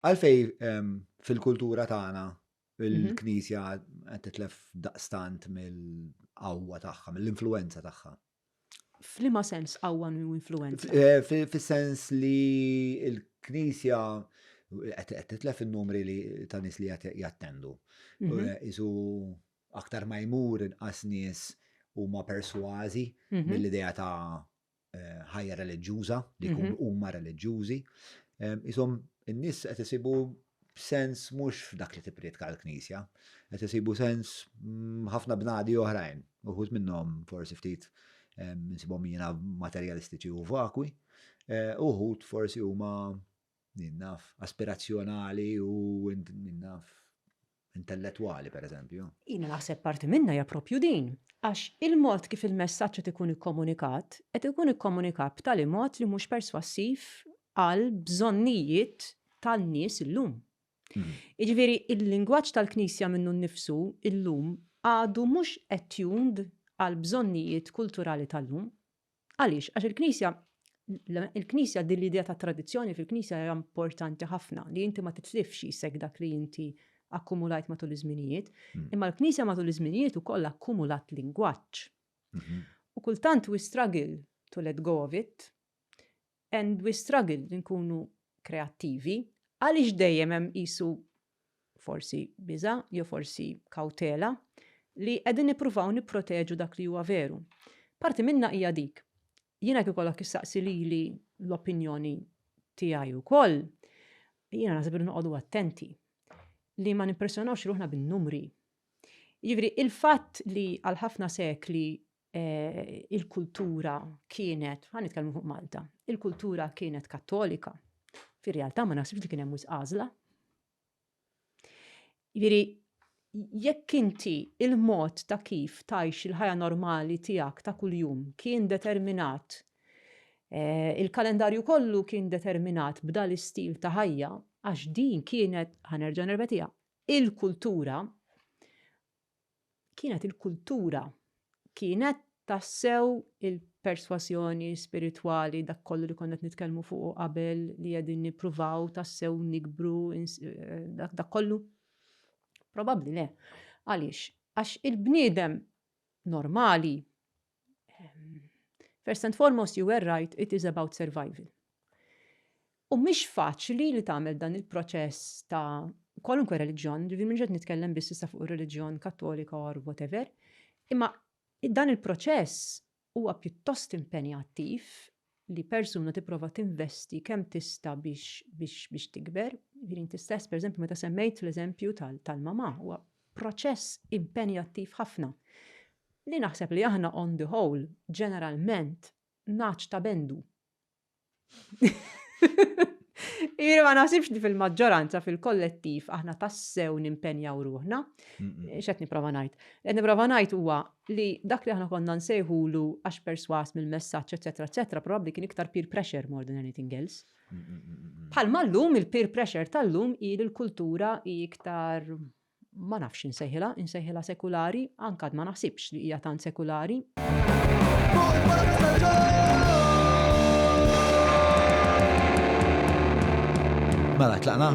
Għalfej fil-kultura tagħna Mhm. il-Knisja qed titlef daqstant mill-qawwa tagħha, mill-influwenza tagħha. F'liema sens qawwa u influenza. Fis-sens li l-Knisja qed titlef in-numri ta' nies li qed jattendu. Mhm. Isu aktar ma jmur inqas nies huma persważi Mhm. mill-idea ta' ħajja reliġjuża li jkunu huma reliġjużi. Ishom in-nies qed isibu sens mhux f'dak li tippretka l-Knisja, qed isibu sens ħafna bnadi oħrajn, uħud minnhom forsi ftit insibhom jiena materjalistiċi u vakwi, uħud forsi huma naf aspirazzjonali u naf intellettwali pereżempju. Jiena naħseb parti minnha hija proprju din. Għax il-mod kif il-messaġġ qed ikun ikkomunikat, qed ikun ikkomunikat b'tali mod li mhux perswassiv għal bżonnijiet tan-nies illum. Jiġifieri il-lingwaġġ tal-Knisja minnu nnifsu illum għadu mhux attuned għal bżonnijiet kulturali tal-lum. Għaliex? Għax il-Knisja din l-idea ta' tradizzjoni fil-Knisja hija importanti ħafna li inti ma titlifx isek dak li inti akkumulajt matul iż-żminijiet, imma l-Knisja matul iż-żminijiet ukoll akkumulat lingwaġġ. U kultant we struggle to let go of it and we struggle li nkunu kreattivi għaliex dejjem hemm qisu forsi biża' jew forsi kawtela li qegħdin nippruvaw nipproteġu dak li huwa veru. Parti minnha hija dik. Jiena kif ikollok issaqsi lili l-opinjoni tiegħi wkoll, jiena naħseb li noqogħdu attenti li ma nimpressjonawx ruħna bin-numri. Jiġifieri il-fatt li għal ħafna sekli il-kultura kienet, nitkellmu fuq Malta, il-kultura kienet kattolika. Fir-realtà ma naħsibx li kien hemm wisq għażla. Jiġifieri jekk inti il-mod ta' kif tgħix il-ħajja normali tiegħek ta' kuljum kien determinat, il-kalendarju kollu kien determinat b'dan l-istil ta' ħajja, għax din kienet ħanerġa' nerbatija. Il-kultura kienet tassew il-perswasjoni spiritwali dak kollu li konna nitkellmu fuq qabel li qegħdin nippruvaw tassew nikbru dak kollu. Probabbli le. Għaliex? Għax il-bniedem normali, first and foremost you were right, it is about survival. U mhix faċli li tagħmel dan il-proċess ta' kwalunkwe reliġjon, ġifieri mhux qed nitkellem biss issa fuq ir-reliġjon Kattolika or whatever, imma dan il-proċess huwa pjuttost impenjattiv li persuna tipprova tinvesti kemm tista' biex tikber. Ġifieri inti stess pereżempju meta semmejt l-eżempju tal-mama huwa proċess impenjattiv ħafna. Li naħseb li aħna on the whole ġeneralment naċ ta' bendu. Jiena ma naħsibx li fil-maġġoranza fil-kollettiv aħna tassew nimpenjaw ruħna. X'qed nipprova ngħid? Qed nipprova ngħid huwa li dak li aħna konna nsejħulu għax perswas mill-messaġġ eċetera, probabbli kien iktar peer pressure more than anything else. Bħalma llum il-peer pressure tal-lum il-kultura iktar ma nafx insejħilha sekulari, anke ma naħsibx li hija tant sekulari. Mela tlaqna?